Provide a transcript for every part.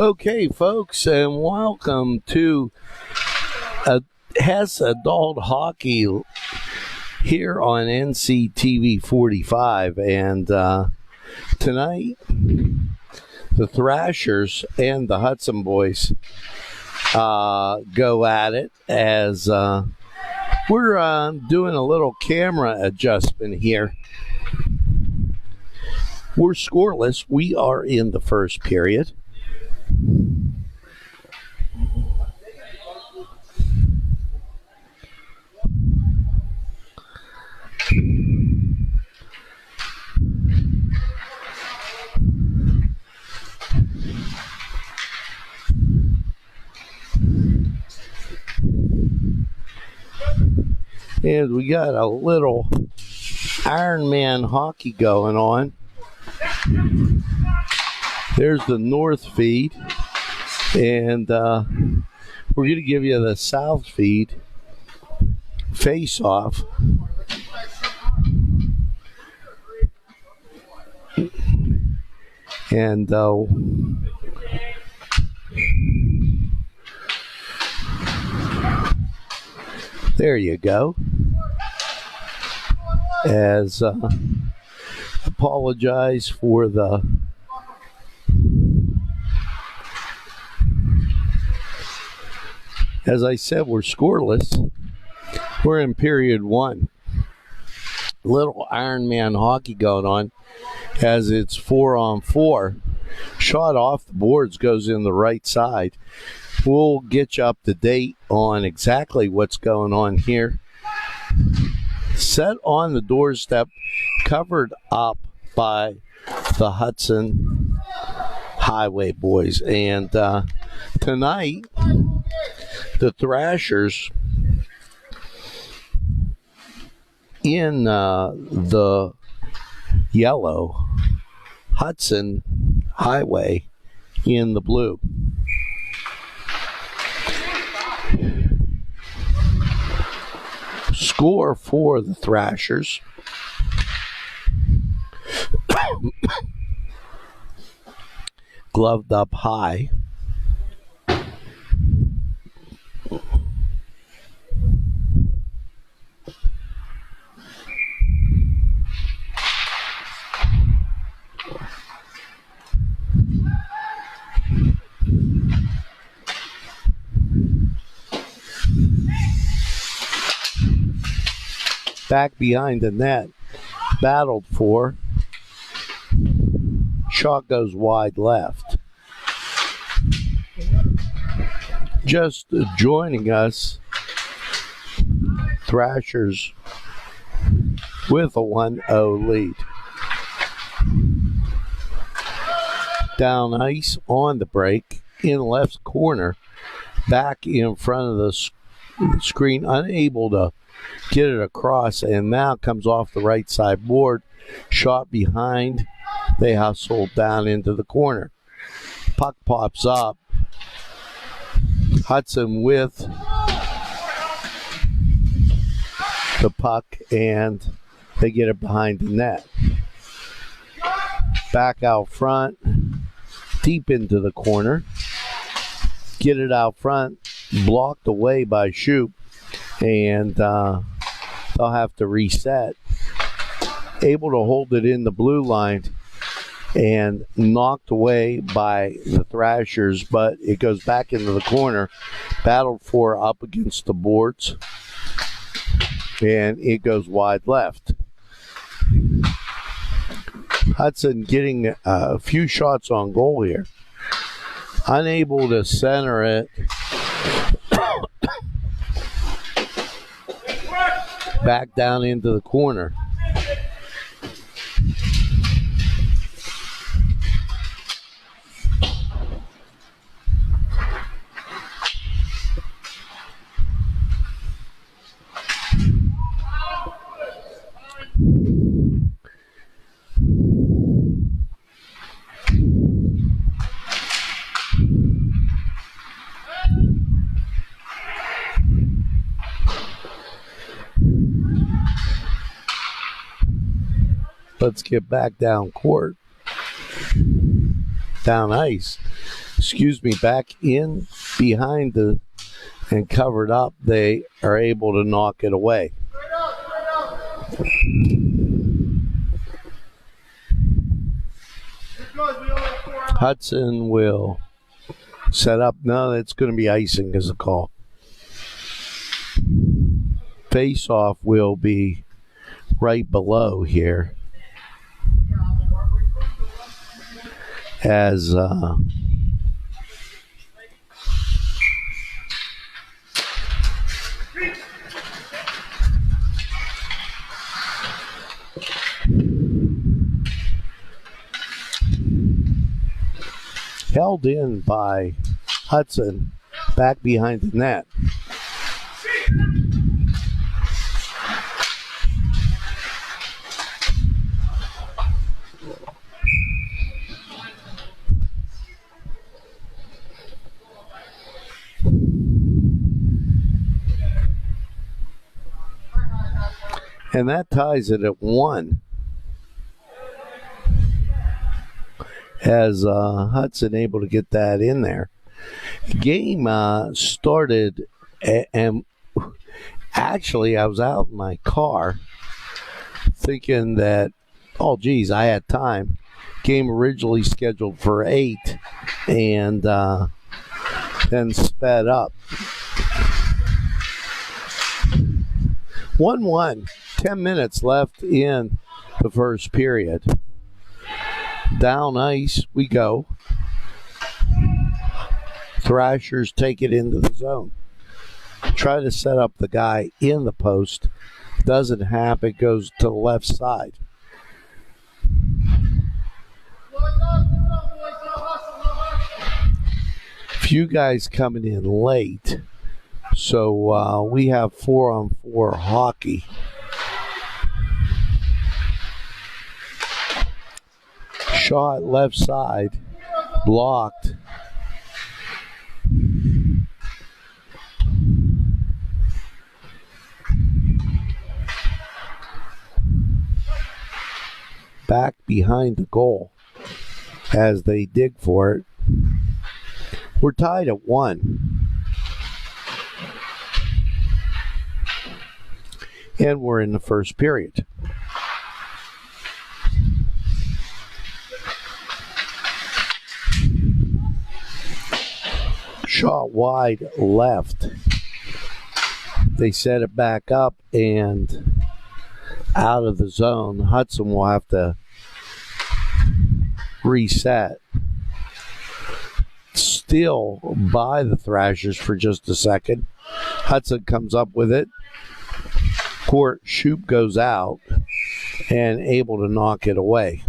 Okay, folks, and welcome to HES Adult Hockey here on NCTV45. And tonight, the Thrashers and the Hudson boys go at it as we're doing a little camera adjustment here. We're scoreless. We are in the first period. And we got a little Iron Man hockey going on. There's the north feed, and we're going to give you the south feed face-off. And there you go. As apologize for the as I said, we're scoreless. We're in period one. Little Iron Man hockey going on as it's 4-on-4. Shot off the boards goes in the right side. We'll get you up to date on exactly what's going on here. Set on the doorstep, covered up by the Hudson Highway boys. And tonight, the Thrashers in the yellow, Hudson Highway in the blue. Score for the Thrashers. Gloved up high. Back behind the net, battled for. Shot goes wide left. Just joining us, Thrashers with a 1-0 lead. Down ice on the break in left corner, back in front of the screen, unable to get it across, and now comes off the right side board. Shot behind. They hustle down into the corner. Puck pops up. Hudson with the puck, and they get it behind the net. Back out front, deep into the corner. Get it out front, blocked away by Shoop, and they'll have to reset. Able to hold it in the blue line and knocked away by the Thrashers, but it goes back into the corner. Battled for up against the boards, and it goes wide left. Hudson getting a few shots on goal here. Unable to center it. Back down into the corner. Let's get back down court. down ice. Excuse me, back in behind and covered up, they are able to knock it away. Hudson will set up. No, it's going to be icing as a call. Face-off will be right below here as held in by Hudson back behind the net. And that ties it at 1. As Hudson able to get that in there. Game started, and actually I was out in my car thinking that, oh geez, I had time. Game originally scheduled for 8 and then sped up. 1-1, 10 minutes left in the first period. Down ice we go. Thrashers take it into the zone. Try to set up the guy in the post. Doesn't happen. It goes to the left side. Few guys coming in late. So we have 4-on-4 hockey. Shot left side, blocked. Back behind the goal as they dig for it. We're tied at 1. And we're in the first period. Shot wide left. They set it back up and out of the zone. Hudson will have to reset. Still by the Thrashers for just a second. Hudson comes up with it. Court Shoop goes out and able to knock it away.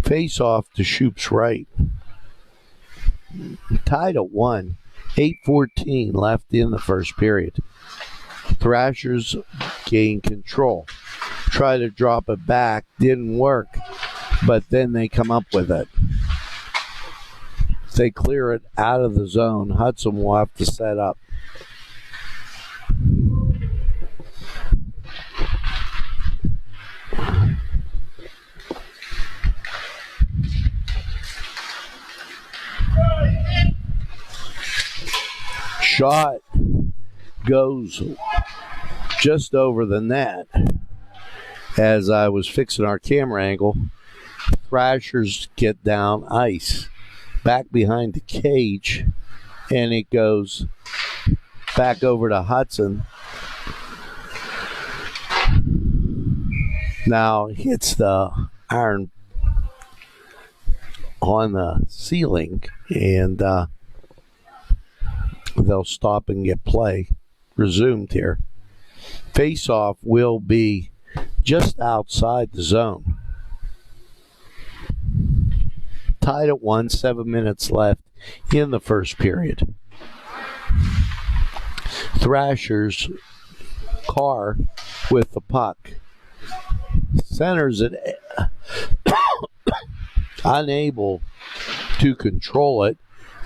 Face off to Shoop's right. Tied at 1. 8:14 left in the first period. Thrashers gain control. Try to drop it back. Didn't work. But then they come up with it. They clear it out of the zone. Hudson will have to set up. Shot goes just over the net. As I was fixing our camera angle, Thrashers get down ice back behind the cage, and it goes back over to Hudson. Now hits the iron on the ceiling, and they'll stop and get play resumed here. Face-off will be just outside the zone. Tied at 1, 7 minutes left in the first period. Thrashers Carr with the puck. Centers it, unable to control it,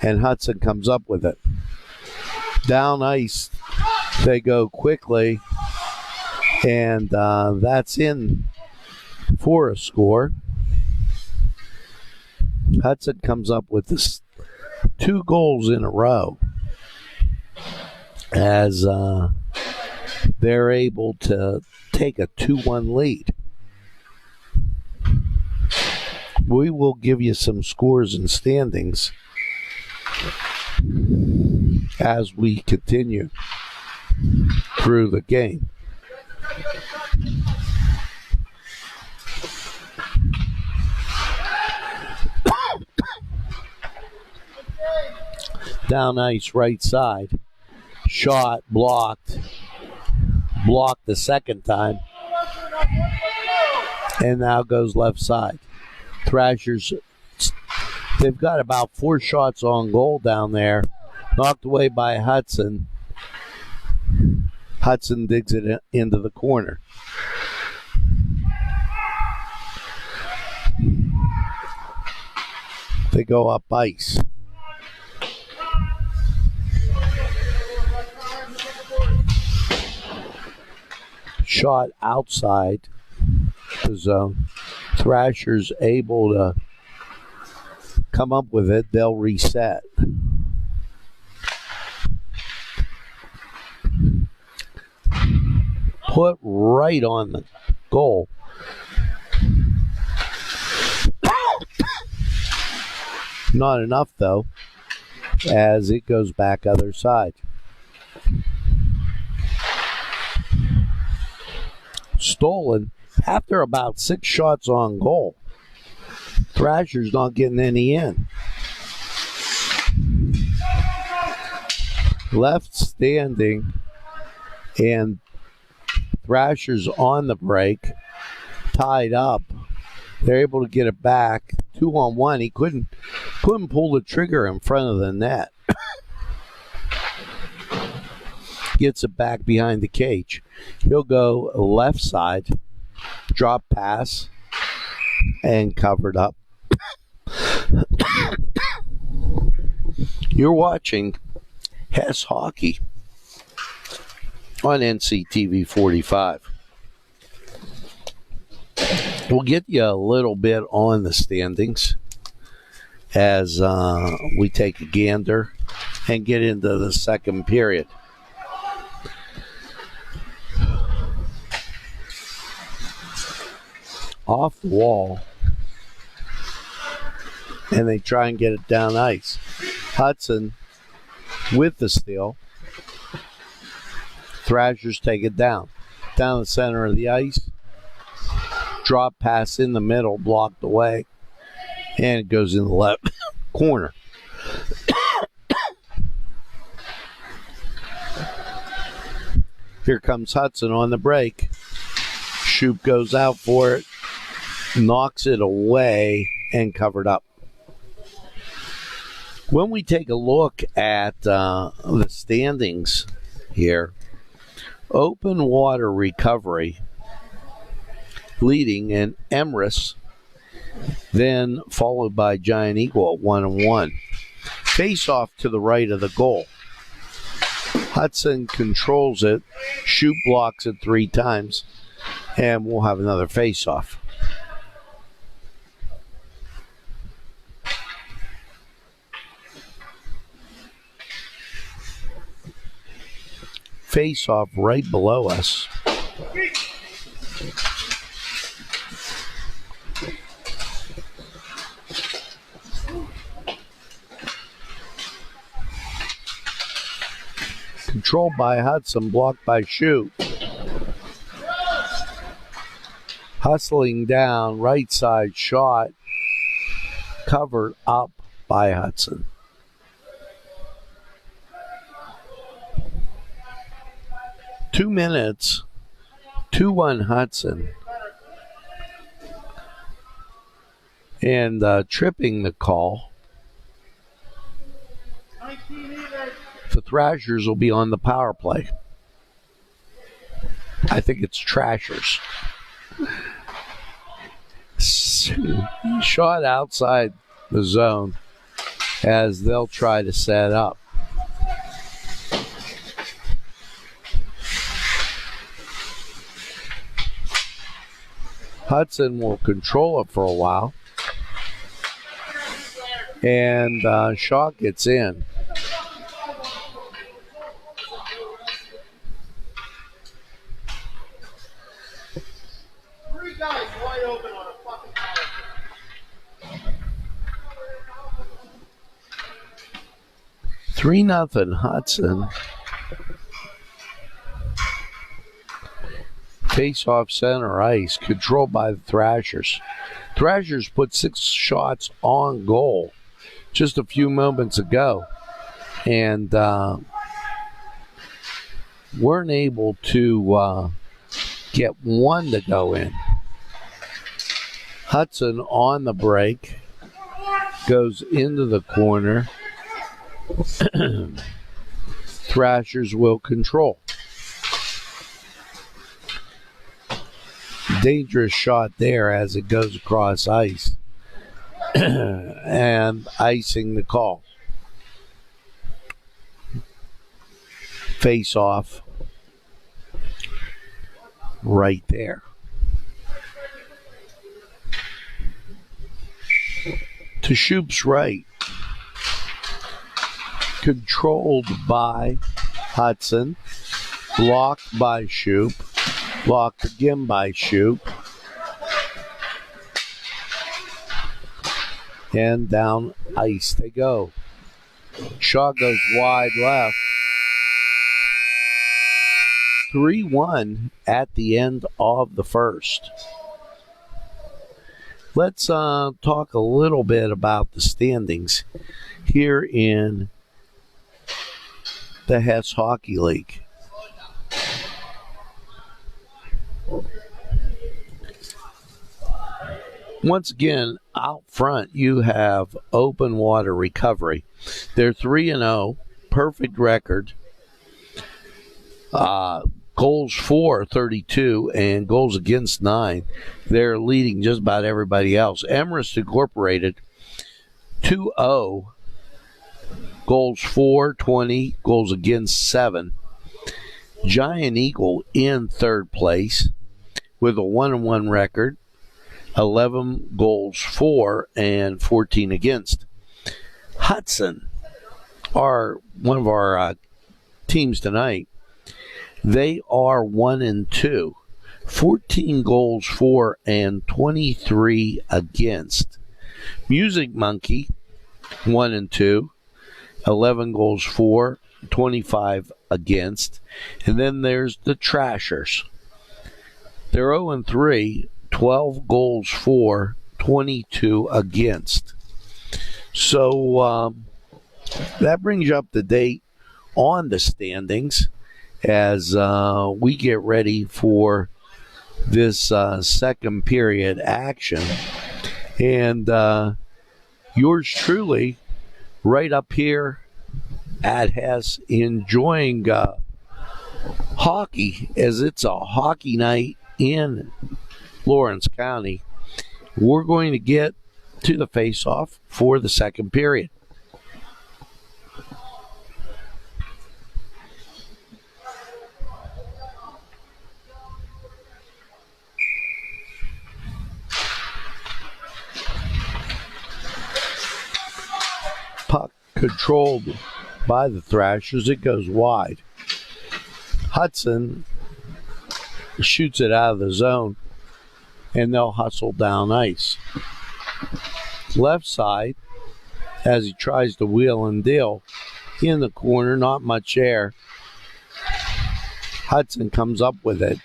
and Hudson comes up with it. Down ice, they go quickly, and that's in for a score. Hudson comes up with this 2 goals in a row as they're able to take a 2-1 lead. We will give you some scores and standings as we continue through the game. Down ice, right side. Shot blocked. Blocked the second time. And now goes left side. Thrashers, they've got about 4 shots on goal down there. Knocked away by Hudson. Hudson digs it into the corner. They go up ice. Shot outside the zone. Thrashers able to come up with it. They'll reset. Put right on the goal. Not enough, though, as it goes back other side. Stolen after about 6 shots on goal. Thrashers not getting any in. Left standing, and Thrashers on the break, tied up. They're able to get it back. 2-on-1. He couldn't pull the trigger in front of the net. Gets it back behind the cage. He'll go left side, drop pass, and covered up. You're watching Hess Hockey on NCTV45. We'll get you a little bit on the standings as we take a gander and get into the second period. Off the wall, and they try and get it down ice. Hudson with the steal. Thrashers take it down the center of the ice. Drop pass in the middle, blocked away, and it goes in the left corner. Here comes Hudson on the break. Shoop goes out for it, knocks it away, and covered up. When we take a look at the standings here, Open Water Recovery leading in Emrys, then followed by Giant Eagle at 1-1. Face off to the right of the goal. Hudson controls it. Shoop blocks it 3 times, and we'll have another face off. Face off right below us. Controlled by Hudson, blocked by Shoop. Hustling down, right side shot, covered up by Hudson. Two minutes, 2-1 Hudson. And tripping the call. The Thrashers will be on the power play. I think it's Trashers. Shot outside the zone as they'll try to set up. Hudson will control it for a while. And Shaw gets in. Three guys wide open on a fucking power. 3-0 Hudson. Face off center ice, controlled by the Thrashers. Thrashers put 6 shots on goal just a few moments ago, and weren't able to get one to go in. Hudson on the break goes into the corner. Thrashers will control. Dangerous shot there as it goes across ice. And icing the call. Face off right there. To Shoop's right. Controlled by Hudson. Blocked by Shoop. Blocked again by Shoop. And down ice they go. Shaw goes wide left. 3-1 at the end of the first. Let's talk a little bit about the standings here in the Hess Hockey League. Once again, out front, you have Open Water Recovery. They're 3-0, perfect record. Goals for 32 and goals against 9. They're leading just about everybody else. Emerist Incorporated, 2-0. Goals for 20, goals against 7. Giant Eagle in third place with a 1-1 record. 11 goals for and 14 against. Hudson are one of our teams tonight. They are 1-2, 14 goals for and 23 against. Music Monkey 1-2, 11 goals for, 25 against. And then there's the Trashers. They're 0-3. 12 goals for, 22 against. So that brings you up to date on the standings as we get ready for this second period action. And yours truly right up here at Hess enjoying hockey as it's a hockey night in Lawrence County. We're going to get to the face-off for the second period. Puck controlled by the Thrashers. It goes wide. Hudson shoots it out of the zone, and they'll hustle down ice. Left side, as he tries to wheel and deal. In the corner, not much air. Hudson comes up with it.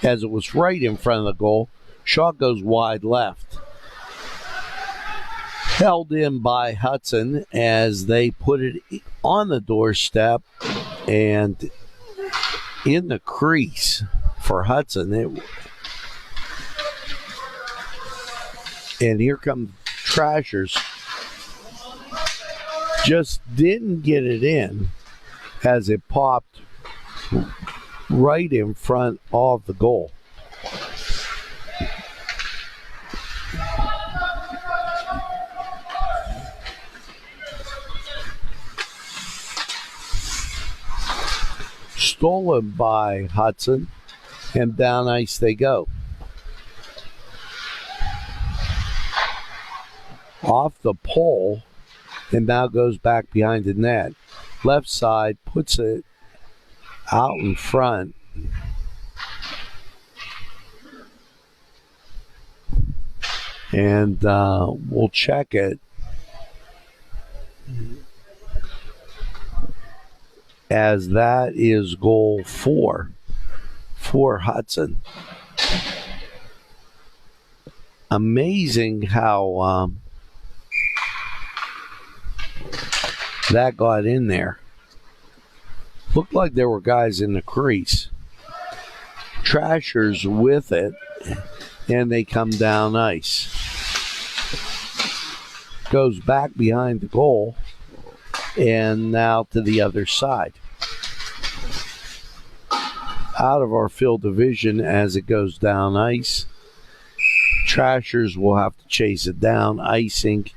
As it was right in front of the goal, Shaw goes wide left. Held in by Hudson as they put it on the doorstep and in the crease for Hudson. And here come Trashers. Just didn't get it in as it popped right in front of the goal. Stolen by Hudson, and down ice they go. off the pole and now goes back behind the net. Left side puts it out in front. And we'll check it as that is goal 4 for Hudson. Amazing how that got in there. Looked like there were guys in the crease. Trashers with it, and they come down ice. Goes back behind the goal, and now to the other side. Out of our field of vision as it goes down ice. Trashers will have to chase it down. Icing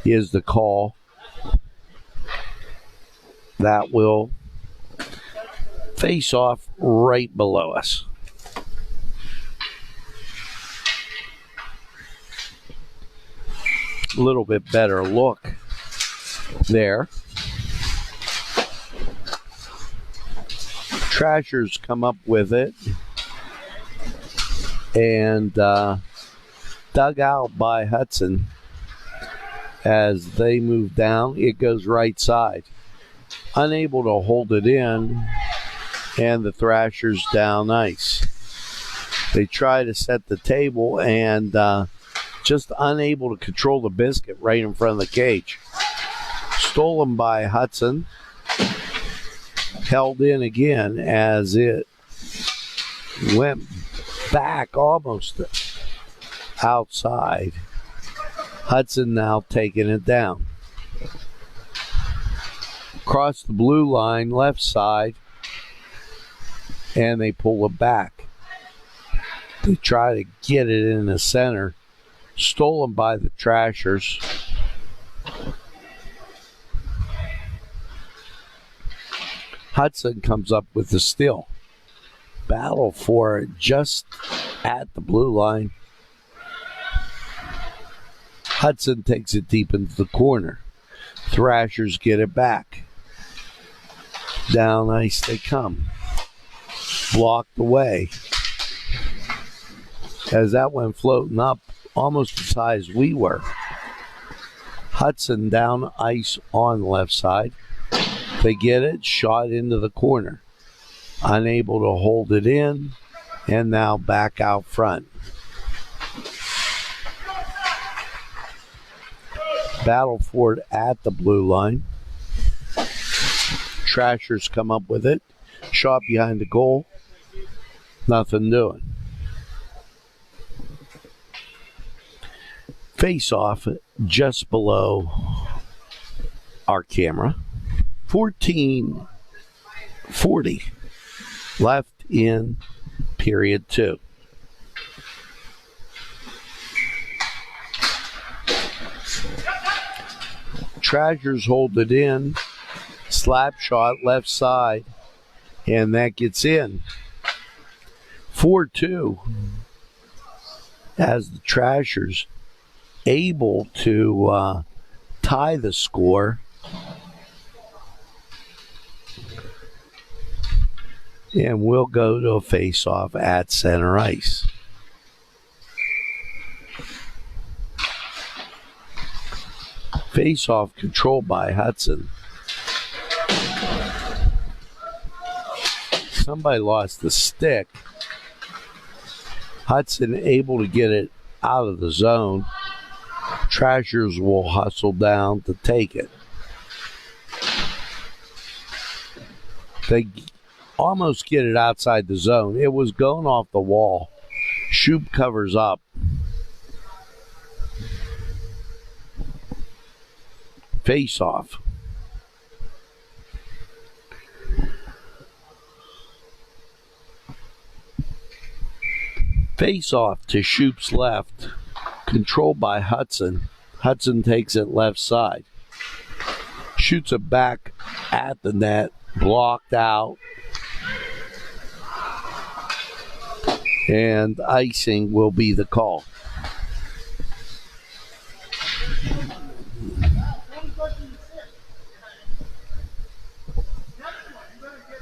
is the call. That will face off right below us. A little bit better look there. Trashers come up with it and dug out by Hudson as they move down. It goes right side. Unable to hold it in, and the Thrashers down ice. They try to set the table and just unable to control the biscuit right in front of the cage. Stolen by Hudson. Held in again as it went back almost outside. Hudson now taking it down. Across the blue line, left side, and they pull it back. They try to get it in the center. Stolen by the Trashers. Hudson comes up with the steal. Battle for it just at the blue line. Hudson takes it deep into the corner. Thrashers get it back. Down ice they come. Blocked away. As that went floating up almost as high as we were. Hudson down ice on the left side. They get it, shot into the corner. Unable to hold it in, and now back out front. Battle for it at the blue line. Trashers come up with it. Shot behind the goal. Nothing doing. Face off just below our camera. 14:40 left in period 2. Trashers hold it in. Slap shot left side, and that gets in. 4-2 as the Trashers able to tie the score. And we'll go to a face-off at center ice. Face-off controlled by Hudson. Somebody lost the stick. Hudson able to get it out of the zone. Trashers will hustle down to take it. They almost get it outside the zone. It was going off the wall. Shoop covers up. Face off. Face off to Shoop's left. Controlled by Hudson. Hudson takes it left side. Shoots it back at the net. Blocked out. And icing will be the call.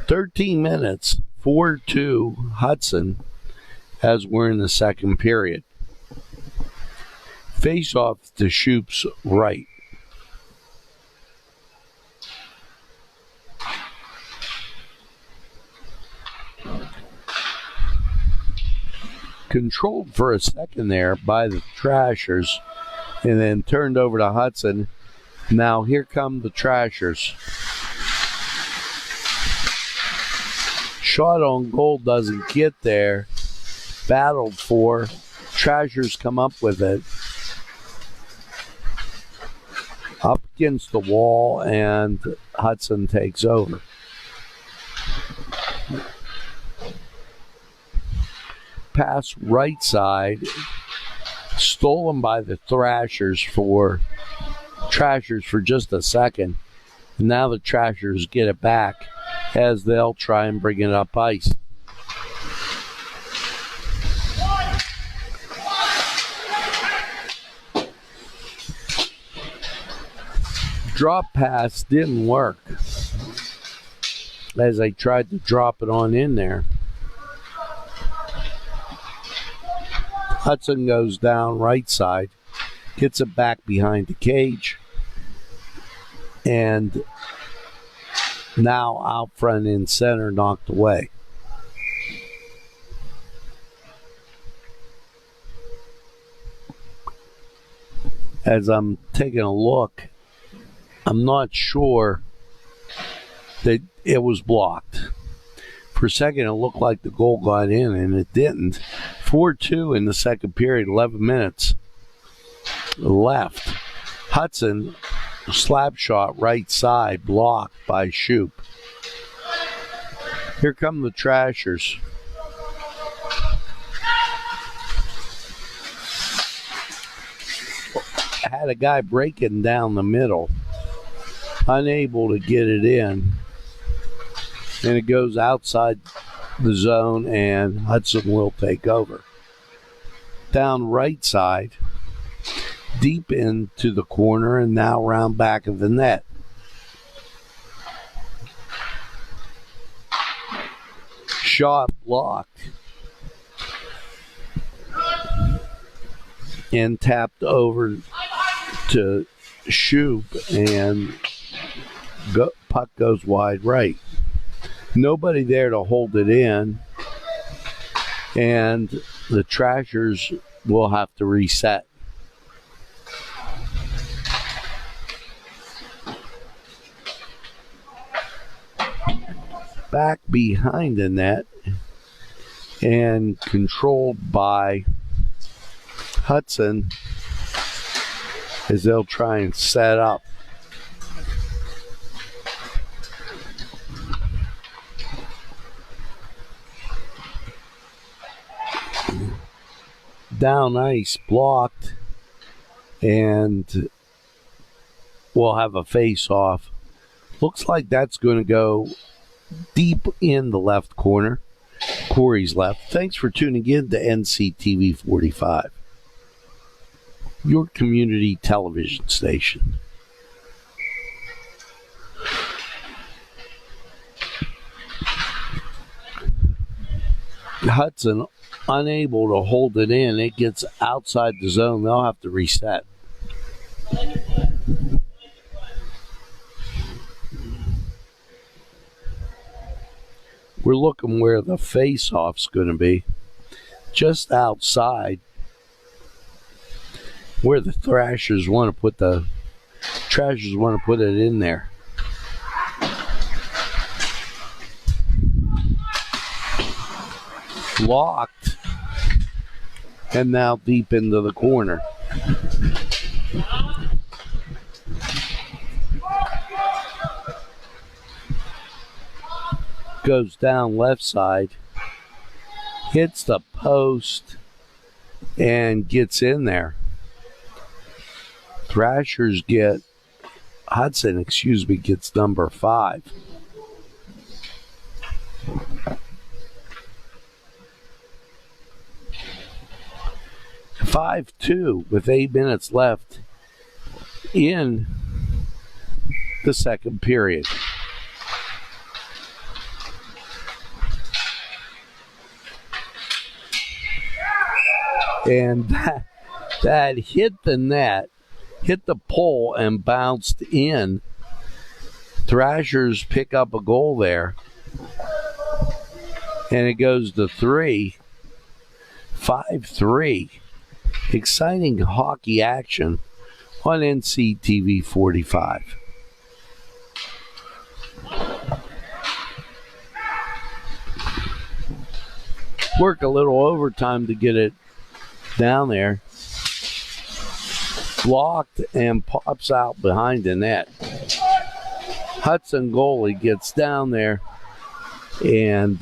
13 minutes, 4-2 Hudson as we're in the second period. Face off to Shoup's right. Controlled for a second there by the Trashers and then turned over to Hudson. Now here come the Trashers. Shot on goal doesn't get there. Battled for. Trashers come up with it. Up against the wall, and Hudson takes over. Pass right side, stolen by the Trashers for just a second. And now the Trashers get it back as they'll try and bring it up ice. Drop pass didn't work as I tried to drop it on in there. Hudson goes down right side, gets it back behind the cage, and now out front in center, knocked away. As I'm taking a look, I'm not sure that it was blocked. For a second, it looked like the goal got in, and it didn't. 4-2 in the second period, 11 minutes left. Hudson, slap shot right side, blocked by Shoup. Here come the Trashers. Had a guy breaking down the middle, unable to get it in. And it goes outside the zone, and Hudson will take over. Down right side, deep into the corner, and now round back of the net. Shot blocked and tapped over to Shoup, and puck goes wide right. Nobody there to hold it in, and the Trashers will have to reset. Back behind the net and controlled by Hudson as they'll try and set up. Down ice, blocked, and we'll have a face-off. Looks like that's going to go deep in the left corner. Corey's left. Thanks for tuning in to NCTV45, your community television station. Hudson unable to hold it in. It gets outside the zone. They'll have to reset. We're looking where the face-off's going to be. Just outside where the Trashers want to put it in there. Blocked, and now deep into the corner. Goes down left side, hits the post, and gets in there. Hudson gets number 5. (5-2) with 8 minutes left in the second period. And that hit the net, hit the pole, and bounced in. Thrashers pick up a goal there. And it goes to 3. 5-3. Exciting hockey action on NCTV45. Work a little overtime to get it down there. Blocked and pops out behind the net. Hudson goalie gets down there and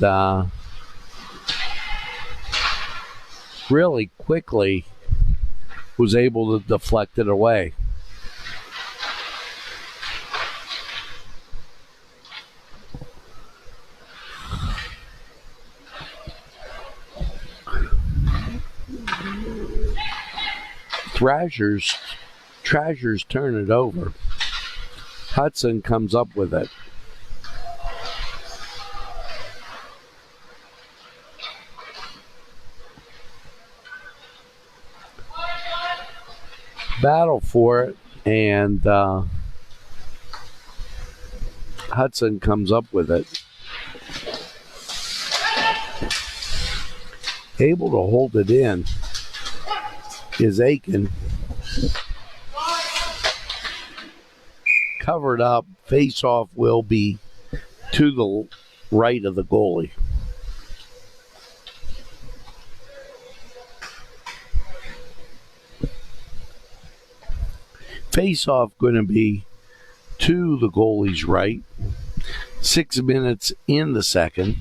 really quickly was able to deflect it away. Thrashers turn it over. Hudson comes up with it. Battle for it, and Hudson comes up with it. Able to hold it in is AIKEN. Covered up, face-off will be to the right of the goalie. Face-off going to be to the goalie's right. 6 minutes in the second.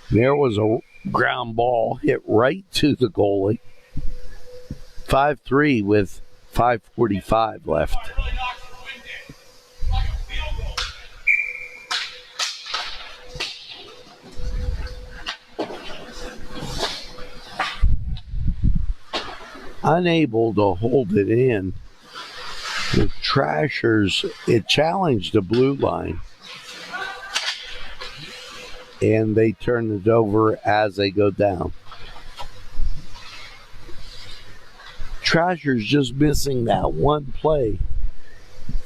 There was a ground ball hit right to the goalie. 5-3 with 5:45 left. Unable to hold it in, the Trashers, it challenged the blue line. And they turn it over as they go down. Trashers just missing that one play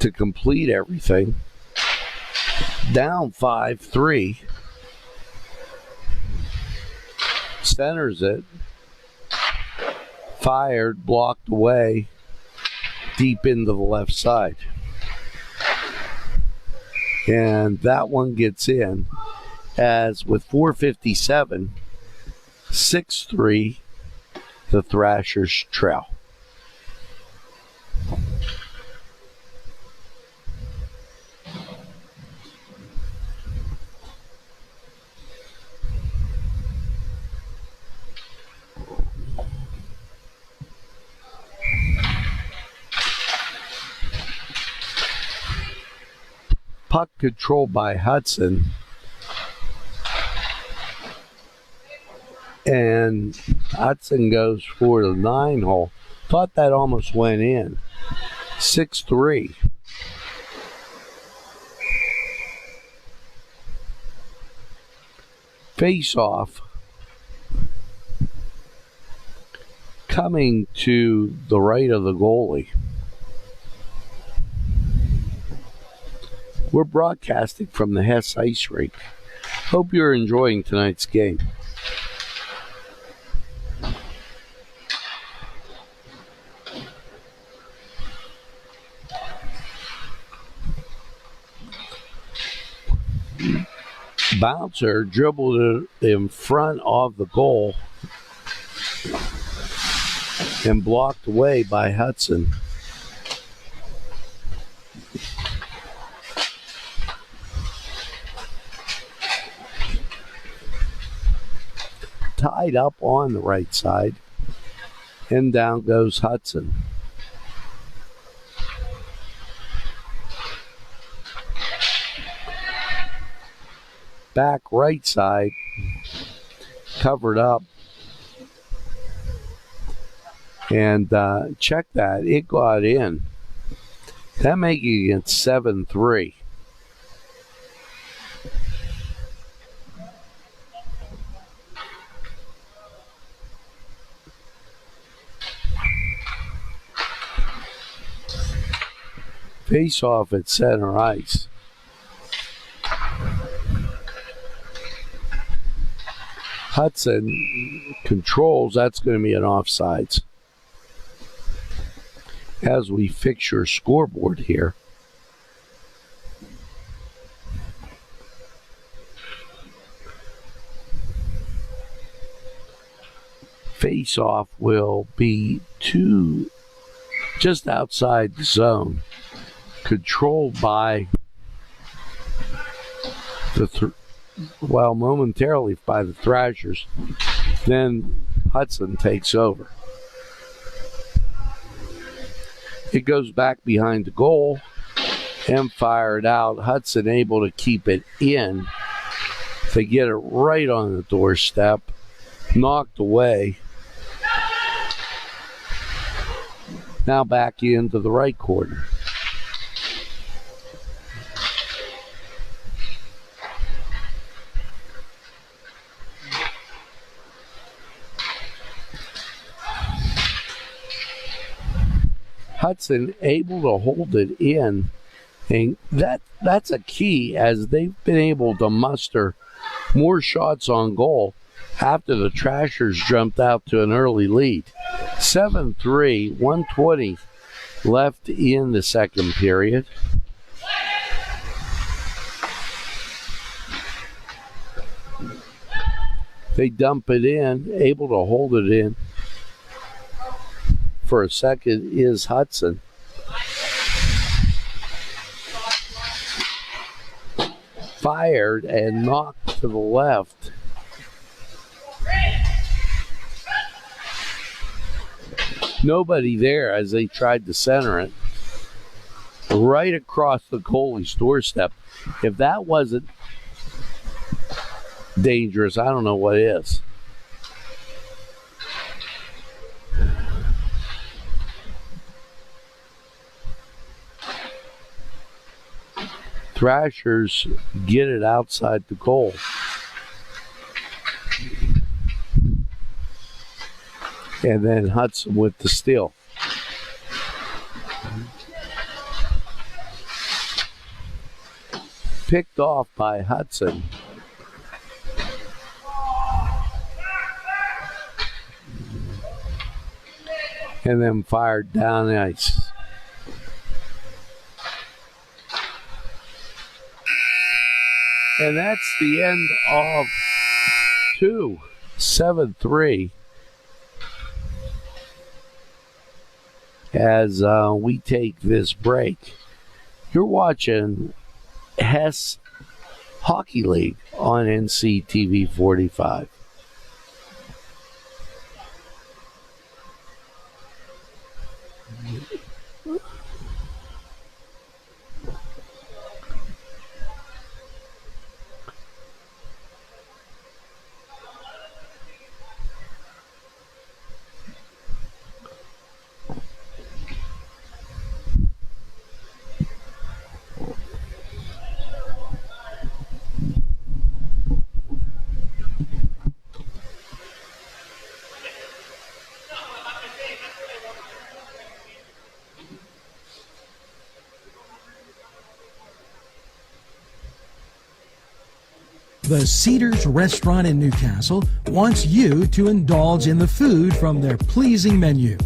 to complete everything. Down 5-3. Centers it. Fired, blocked away, deep into the left side. And that one gets in. As with 4:57, 6-3, the Thrashers trail. Puck controlled by Hudson. And Hudson goes for the 9-hole. Thought that almost went in. 6-3. Face off. Coming to the right of the goalie. We're broadcasting from the Hess Ice Rink. Hope you're enjoying tonight's game. Bouncer dribbled it in front of the goal and blocked away by Hudson. Tied up on the right side, and down goes Hudson. Back right side, covered up, and check that, it got in. That making it 7-3. Face off at center ice. Hudson controls. That's going to be an offsides. As we fix your scoreboard here. Face-off will be just outside the zone, controlled by momentarily by the Thrashers. Then Hudson takes over. It goes back behind the goal and fired out. Hudson able to keep it in. They get it right on the doorstep, knocked away. Now back into the right corner. Hudson able to hold it in, and that's a key, as they've been able to muster more shots on goal after the Trashers jumped out to an early lead. 7-3, 1:20 left in the second period. They dump it in, able to hold it in. For a second is Hudson. Fired and knocked to the left. Nobody there as they tried to center it. Right across the goalie's doorstep. If that wasn't dangerous, I don't know what is. Thrashers get it outside the goal. And then Hudson with the steal. Picked off by Hudson. And then fired down the ice. And that's the end of 2. 7-3. As we take this break. You're watching Hess Hockey League on NCTV45. The Cedars Restaurant in Newcastle wants you to indulge in the food from their pleasing menu.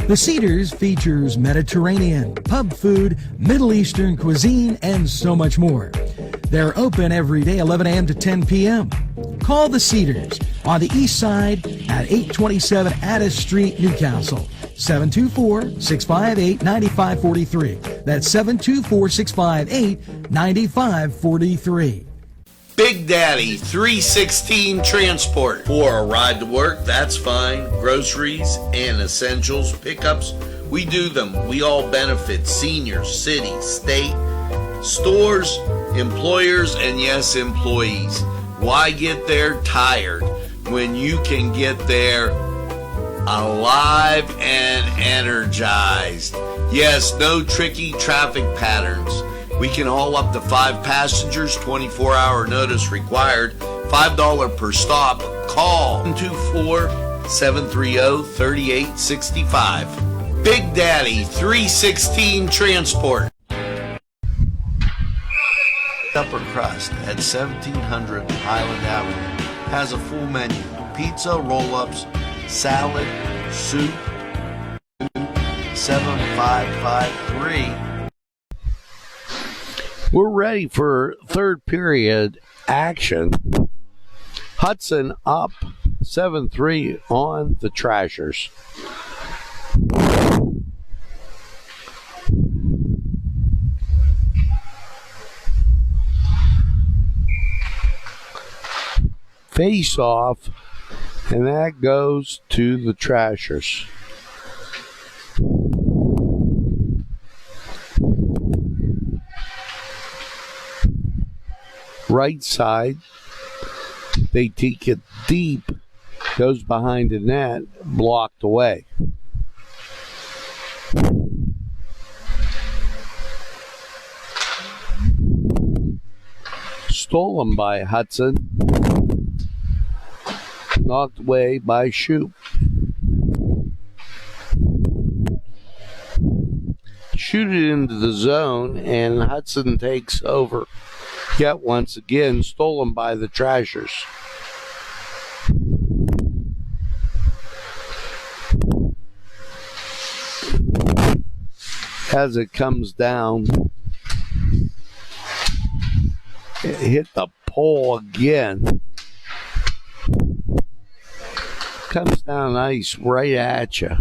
The Cedars features Mediterranean, pub food, Middle Eastern cuisine, and so much more. They're open every day 11 a.m. to 10 p.m. Call the Cedars on the east side at 827 Addis Street, Newcastle. 724-658-9543. That's 724-658-9543. Big Daddy 316 Transport. For a ride to work, that's fine. Groceries and essentials pickups, we do them. We all benefit. Seniors, city, state, stores, employers, and yes, employees. Why get there tired when you can get there alive and energized? Yes, no tricky traffic patterns. We can haul up to 5 passengers, 24-hour notice required, $5 per stop. Call 224-730-3865. Big Daddy 316 Transport. Upper Crust at 1700 Highland Avenue has a full menu: pizza, roll-ups, salad, soup. 7553. We're ready for third period action. Hudson up 7-3 on the Trashers. Face off, and that goes to the Trashers. Right side, they take it deep, goes behind the net, blocked away. Stolen by Hudson, knocked away by Shoup. Shoot it into the zone, and Hudson takes over. Yet once again, stolen by the Trashers. As it comes down, it hit the pole again. Comes down ice right at you.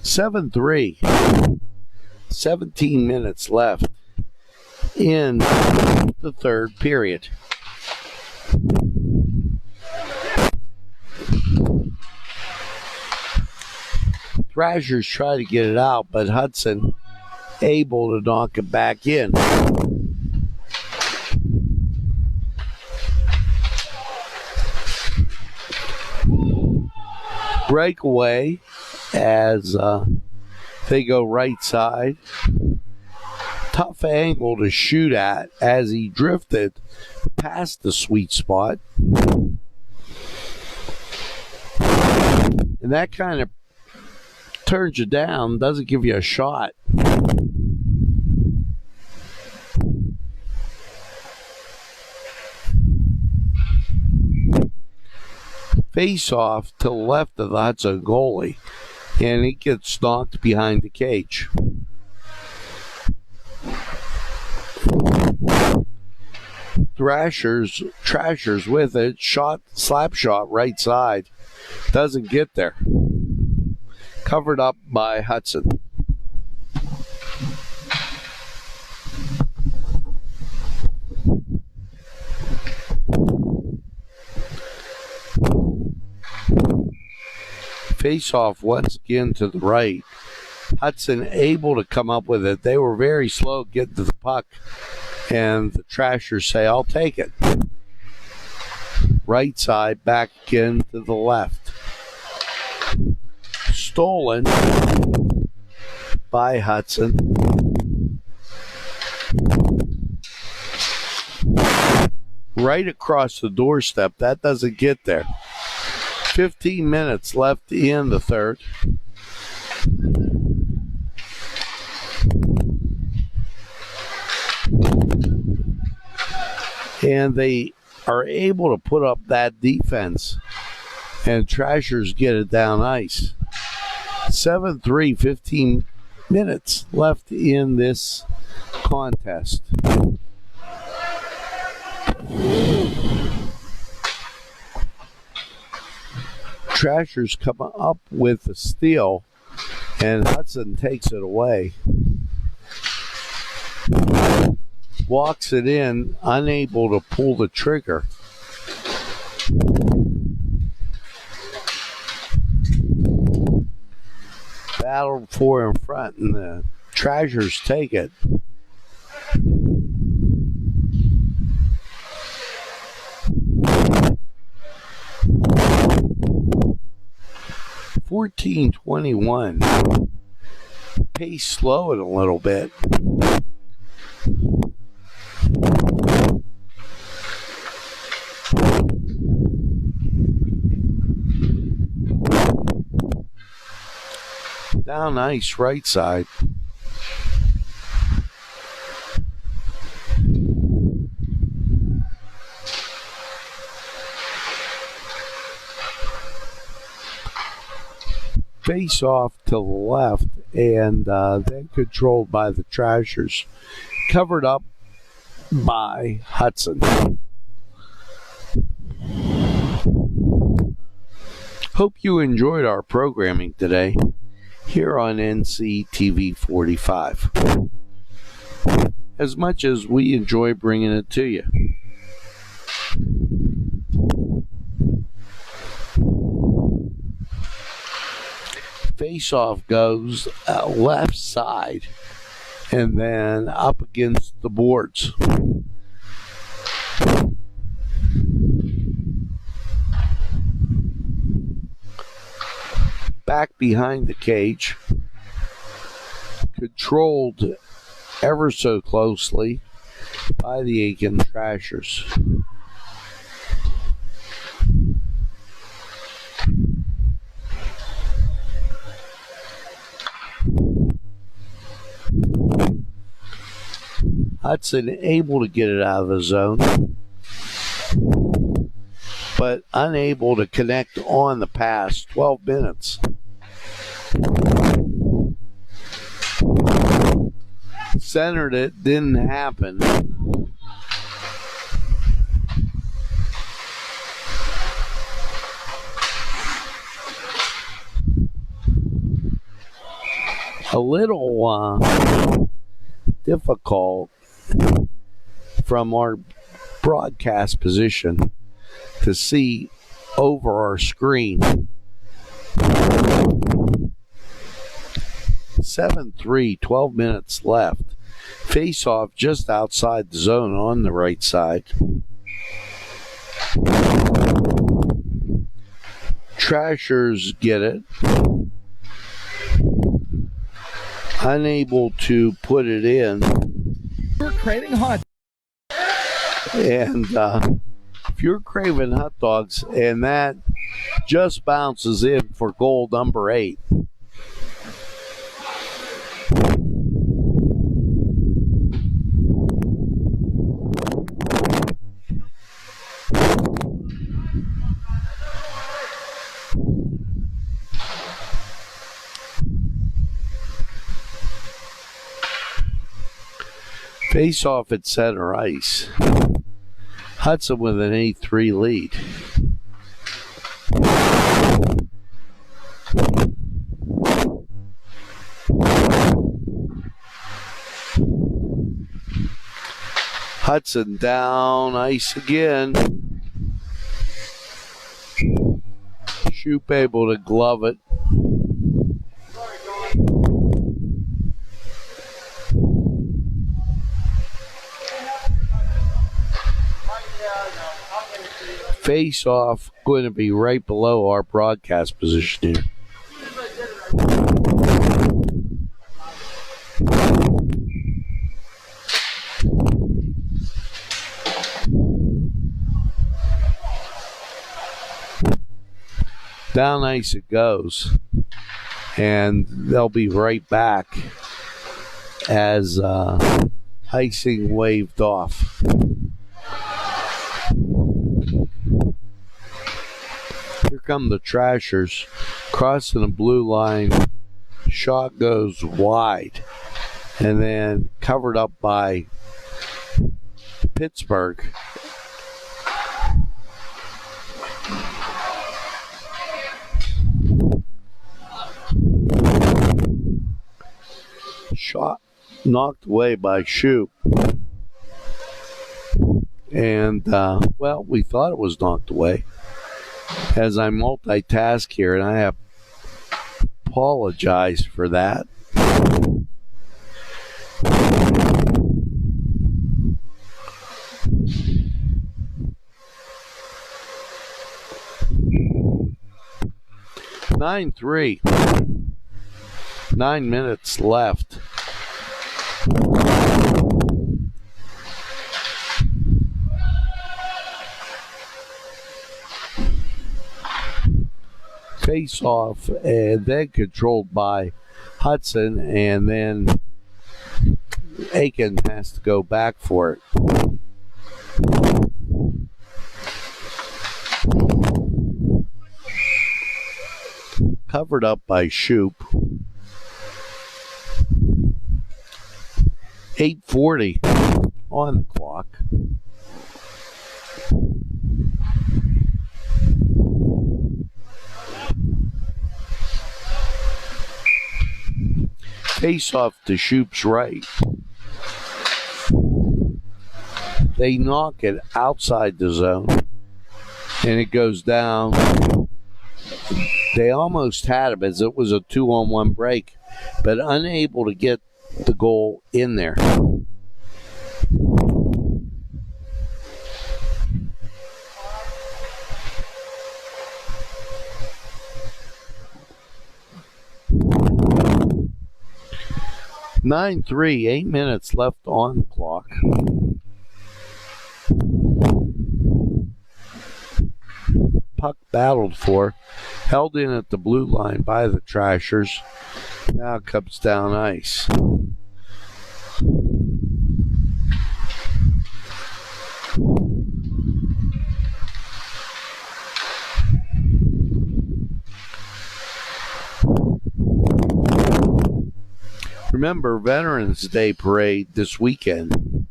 Seven 3. 17 minutes left in the third period. Thrashers try to get it out, but Hudson able to knock it back in. Breakaway as they go right side. Tough angle to shoot at as he drifted past the sweet spot. And that kind of turns you down, doesn't give you a shot. Face off to the left of the Hudson goalie, and he gets knocked behind the cage. Trashers with it, slap shot right side, doesn't get there. Covered up by Hudson. Face off once again to the right. Hudson able to come up with it. They were very slow getting to the puck, and the Trashers say, I'll take it. Right side, back again to the left. Stolen by Hudson. Right across the doorstep. That doesn't get there. 15 minutes left in the third. And they are able to put up that defense, and Trashers get it down ice. 7-3, 15 minutes left in this contest. Trashers come up with the steal, and Hudson takes it away. Walks it in, unable to pull the trigger. Battled for in front, and the Trashers take it. (14:21). Pace slowing a little bit. Down ice, right side. Face off to the left, and then controlled by the Trashers. Covered up by HUDSON. Hope you enjoyed our programming today here on NCTV45, as much as we enjoy bringing it to you. Face-off goes left side and then up against the boards. Back behind the cage, controlled ever so closely by the AIKEN Trashers. HUDSON able to get it out of the zone, but unable to connect on the pass. 12 minutes. Centered it, didn't happen. A little difficult from our broadcast position to see over our screen. 7-3, 12 minutes left. Face off just outside the zone on the right side. Trashers get it. Unable to put it in. We're craving hot. And if you're craving hot dogs, and that just bounces in for goal number 8. Face off at center ice. HUDSON with an 8-3 lead. HUDSON down ice again. Shoop able to glove it. Face off going to be right below our broadcast position here. Down ice it goes, and they'll be right back as icing waved off. Here come the Trashers crossing the blue line. Shot goes wide and then covered up by Pittsburgh. Shot knocked away by Shoop. And, well, we thought it was knocked away. As I multitask here, and I apologize for that. Nine 3. 9 minutes left. Face off, and then controlled by Hudson, and then AIKEN has to go back for it. Covered up by Shoop. 8:40 on the clock. Face off to Shoop's right. They knock it outside the zone, and it goes down. They almost had him as it was a 2-on-1 break, but unable to get the goal in there. (9-3), 8 minutes left on the clock. Puck battled for, held in at the blue line by the Trashers. Now comes down ice. Remember, Veterans Day Parade this weekend.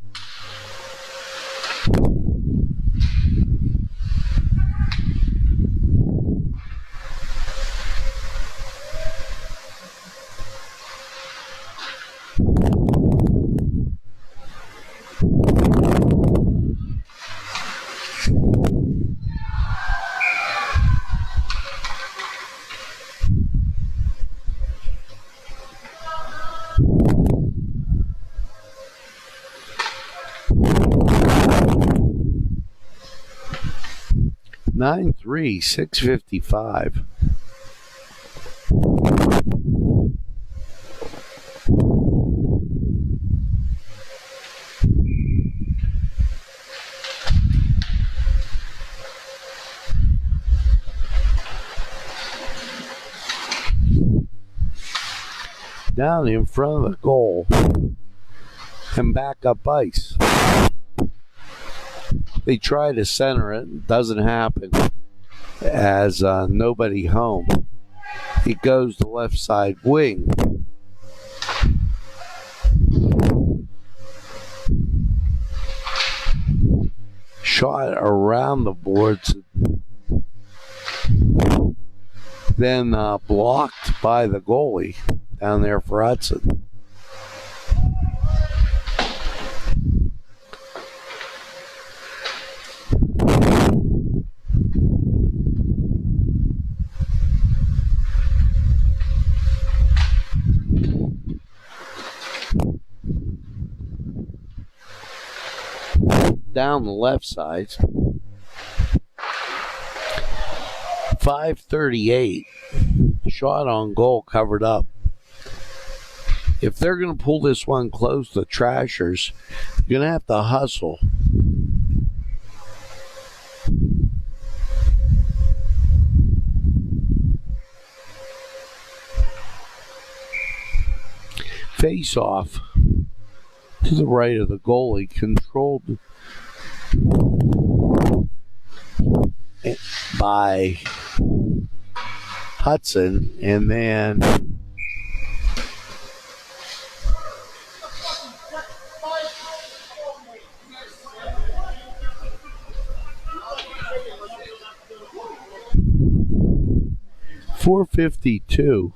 (9-3), 6:55. Down in front of the goal and back up ice. They try to center it, it doesn't happen as nobody home. It goes to left side wing. Shot around the boards, then blocked by the goalie down there for Hudson. Down the left side. 5:38. Shot on goal covered up. If they're going to pull this one close, the Trashers, you're going to have to hustle. Face off to the right of the goalie, controlled by Hudson, and then .452.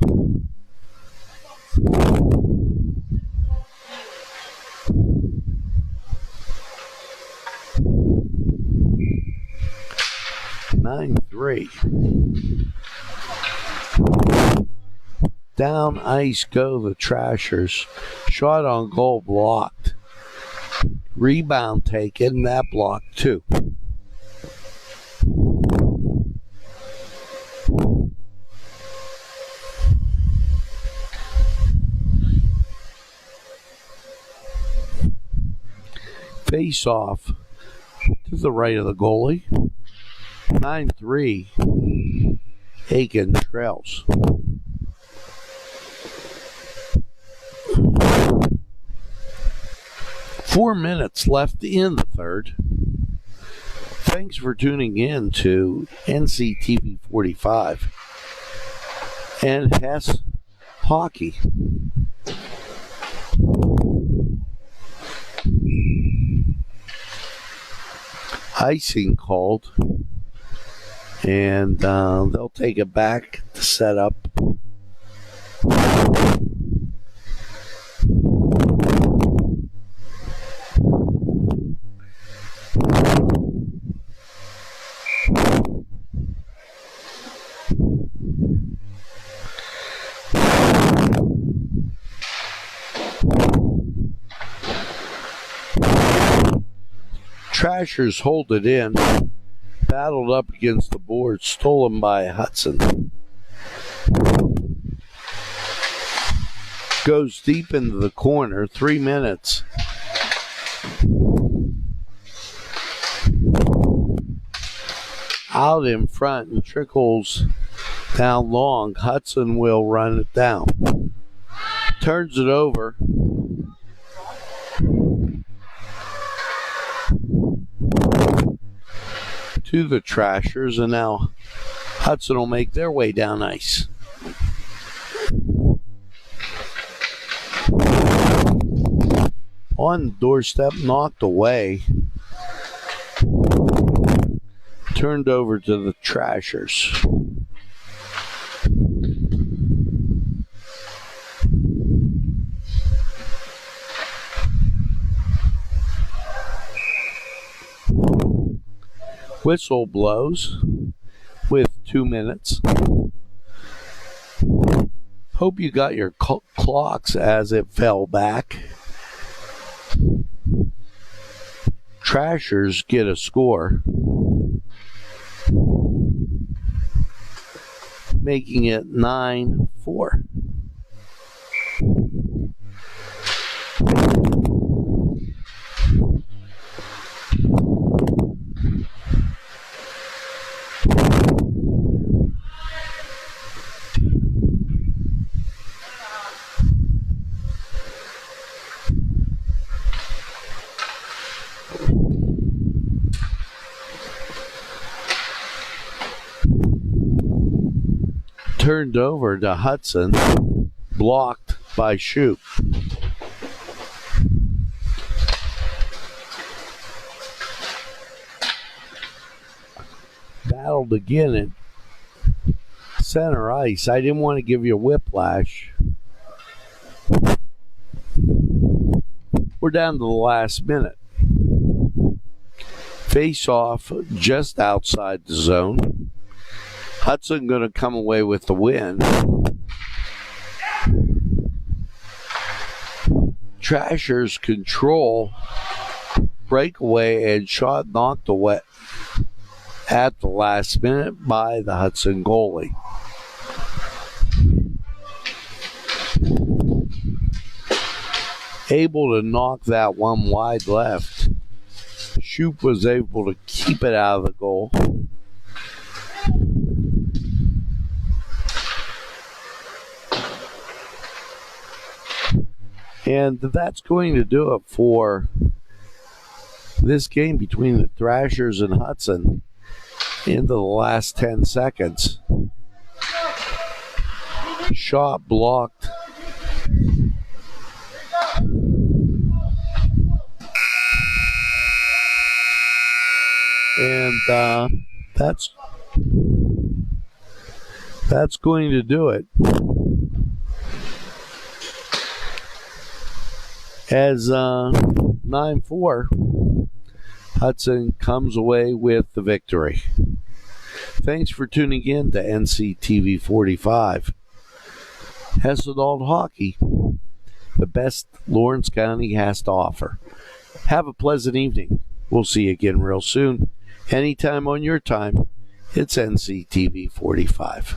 (9-3). Down ice go the Trashers. Shot on goal blocked. Rebound taken, that blocked too. Face off to the right of the goalie. 9-3. AIKEN trails. Four minutes left in the third. Thanks for tuning in to NCTV45 and Hess Hockey. Icing called, and they'll take it back to set up. Trashers hold it in, battled up against the board, stolen by HUDSON. Goes deep into the corner, 3 minutes. Out in front and trickles down long. HUDSON will run it down. Turns it over. To the Trashers, and now HUDSON will make their way down ice. On the doorstep, knocked away. Turned over to the Trashers. Whistle blows with 2 minutes. Hope you got your clocks as it fell back. Trashers get a score, making it 9-4. Turned over to HUDSON, blocked by Shoup. Battled again at center ice. I didn't want to give you a whiplash. We're down to the last minute. Face off just outside the zone. HUDSON going to come away with the win. Trashers control, breakaway, and shot knocked away at the last minute by the HUDSON goalie. Able to knock that one wide left. Shoup was able to keep it out of the goal. And that's going to do it for this game between the Thrashers and HUDSON into the last 10 seconds. Shot blocked. And that's going to do it. As 9-4, HUDSON comes away with the victory. Thanks for tuning in to NCTV45. Hessedalt Hockey, the best Lawrence County has to offer. Have a pleasant evening. We'll see you again real soon. Anytime on your time, it's NCTV45.